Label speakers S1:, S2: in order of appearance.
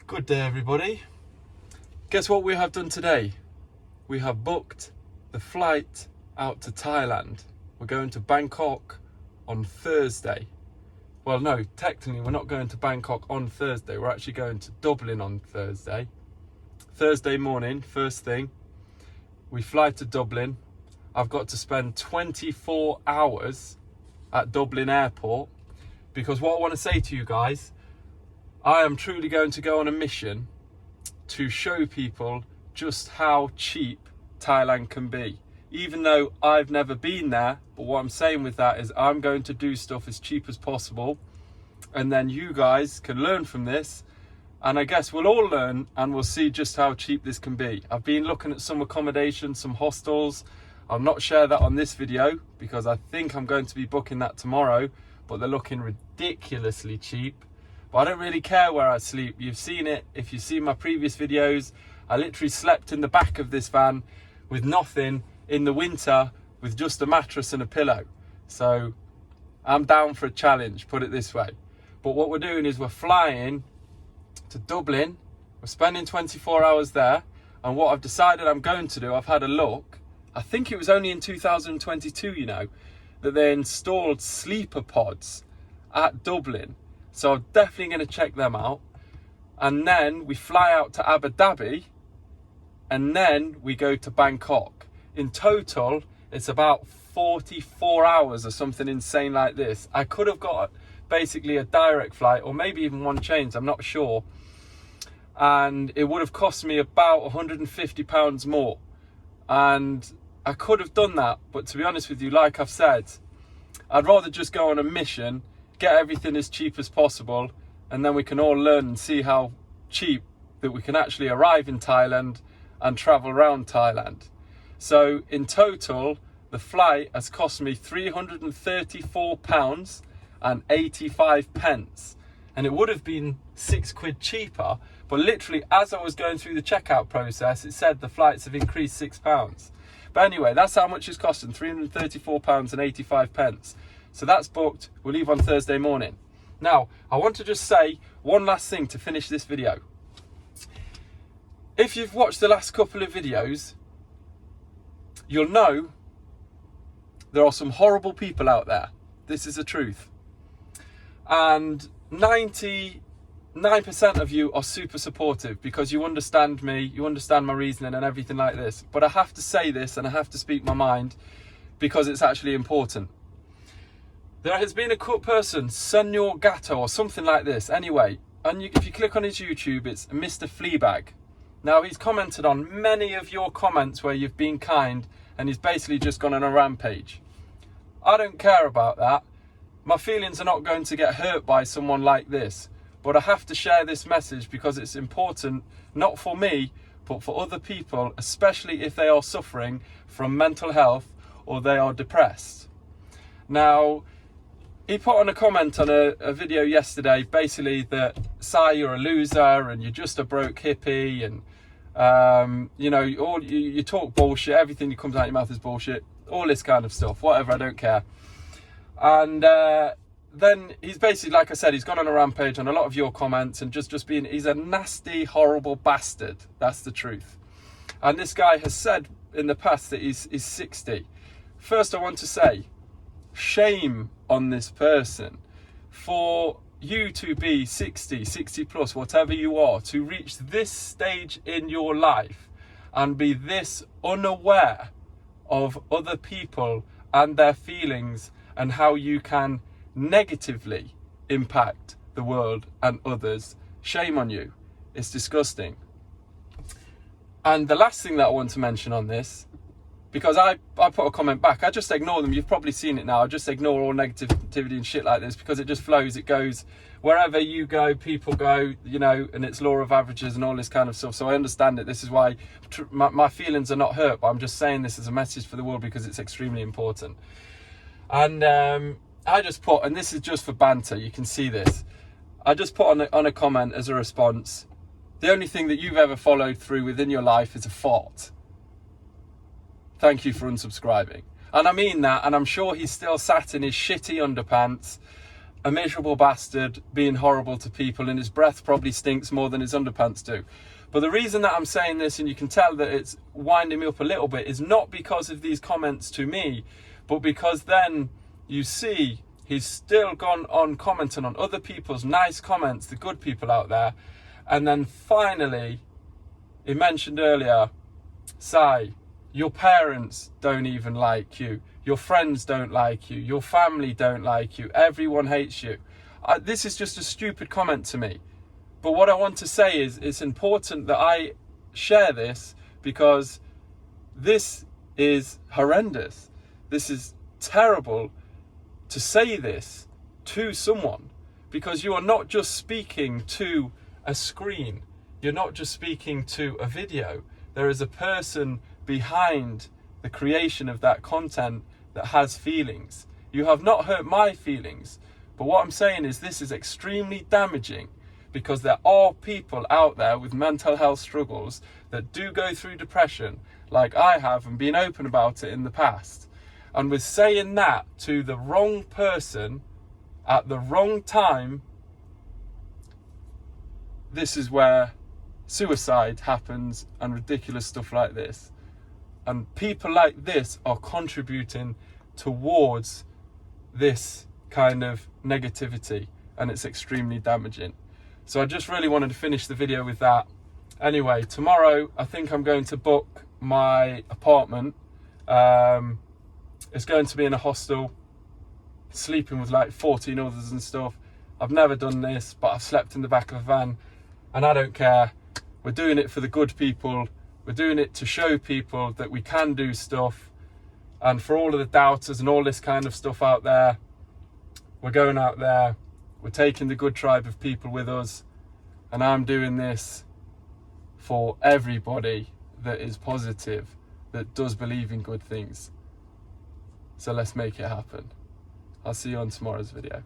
S1: Good day, everybody. Guess what we have done today? We have booked the flight out to Thailand. We're going to Bangkok on Thursday. Well, no, technically we're not going to Bangkok on Thursday. We're actually going to Dublin on Thursday. Thursday morning, first thing, we fly to Dublin. I've got to spend 24 hours at Dublin airport because what I want to say to you guys, I am truly going to go on a mission to show people just how cheap Thailand can be. Even though I've never been there, but what I'm saying with that is I'm going to do stuff as cheap as possible, and then you guys can learn from this, and I guess we'll all learn and we'll see just how cheap this can be. I've been looking at some accommodation, some hostels. I'll not share that on this video because I think I'm going to be booking that tomorrow, but they're looking ridiculously cheap. But I don't really care where I sleep. You've seen it. If you've seen my previous videos, I literally slept in the back of this van with nothing in the winter with just a mattress and a pillow. So I'm down for a challenge, put it this way. But what we're doing is we're flying to Dublin. We're spending 24 hours there. And what I've decided I'm going to do, I've had a look. I think it was only in 2022, you know, that they installed sleeper pods at Dublin. So I'm definitely going to check them out. And then we fly out to Abu Dhabi. And then we go to Bangkok. In total, it's about 44 hours or something insane like this. I could have got basically a direct flight or maybe even one change, I'm not sure. And it would have cost me about £150 more. And I could have done that. But to be honest with you, like I've said, I'd rather just go on a mission, get everything as cheap as possible, and then we can all learn and see how cheap that we can actually arrive in Thailand and travel around Thailand. So in total, the flight has cost me £334.85, and it would have been £6 cheaper, but literally as I was going through the checkout process, it said the flights have increased £6. But anyway, that's how much it's costing, £334.85. So that's booked. We'll leave on Thursday morning. Now, I want to just say one last thing to finish this video. If you've watched the last couple of videos, you'll know there are some horrible people out there. This is the truth. And 99% of you are super supportive because you understand me, you understand my reasoning and everything like this. But I have to say this and I have to speak my mind because it's actually important. There has been a person, Senor Gatto or something like this. Anyway, and if you click on his YouTube, it's Mr. Fleabag. Now, he's commented on many of your comments where you've been kind, and he's basically just gone on a rampage. I don't care about that. My feelings are not going to get hurt by someone like this. But I have to share this message because it's important, not for me, but for other people, especially if they are suffering from mental health or they are depressed. Now, he put on a comment on a video yesterday, basically that, Sai, you're a loser and you're just a broke hippie and, you know, you talk bullshit, everything that comes out of your mouth is bullshit, all this kind of stuff, whatever, I don't care. And then he's basically, like I said, he's gone on a rampage on a lot of your comments and just being, he's a nasty, horrible bastard. That's the truth. And this guy has said in the past that he's 60. First, I want to say, shame on this person for you to be 60 plus, whatever you are, to reach this stage in your life and be this unaware of other people and their feelings and how you can negatively impact the world and others. Shame on you. It's disgusting. And the last thing that I want to mention on this, because I put a comment back, I just ignore them. You've probably seen it now. I just ignore all negativity and shit like this because it just flows. It goes wherever you go, people go, you know, and it's law of averages and all this kind of stuff. So I understand it. This is why my feelings are not hurt, but I'm just saying this as a message for the world because it's extremely important. And I just put, and this is just for banter, you can see this. I just put on a comment as a response, the only thing that you've ever followed through within your life is a fart. Thank you for unsubscribing. And I mean that, and I'm sure he's still sat in his shitty underpants a miserable bastard being horrible to people, and his breath probably stinks more than his underpants do. But the reason that I'm saying this, and you can tell that it's winding me up a little bit, is not because of these comments to me, but because then you see he's still gone on commenting on other people's nice comments, the good people out there. And then finally, he mentioned earlier, Sai, your parents don't even like you. Your friends don't like you. Your family don't like you. Everyone hates you. This is just a stupid comment to me. But what I want to say is it's important that I share this, because this is horrendous. This is terrible to say this to someone, because you are not just speaking to a screen. You're not just speaking to a video. There is a person behind the creation of that content that has feelings. You have not hurt my feelings, but what I'm saying is this is extremely damaging, because there are people out there with mental health struggles that do go through depression, like I have, and been open about it in the past. And with saying that to the wrong person at the wrong time, this is where suicide happens and ridiculous stuff like this. And people like this are contributing towards this kind of negativity, and it's extremely damaging. So I just really wanted to finish the video with that. Anyway, tomorrow I think I'm going to book my apartment. It's going to be in a hostel, sleeping with like 14 others and stuff. I've never done this, but I've slept in the back of a van, and I don't care. We're doing it for the good people. We're doing it to show people that we can do stuff. And for all of the doubters and all this kind of stuff out there, we're going out there. We're taking the good tribe of people with us. And I'm doing this for everybody that is positive, that does believe in good things. So let's make it happen. I'll see you on tomorrow's video.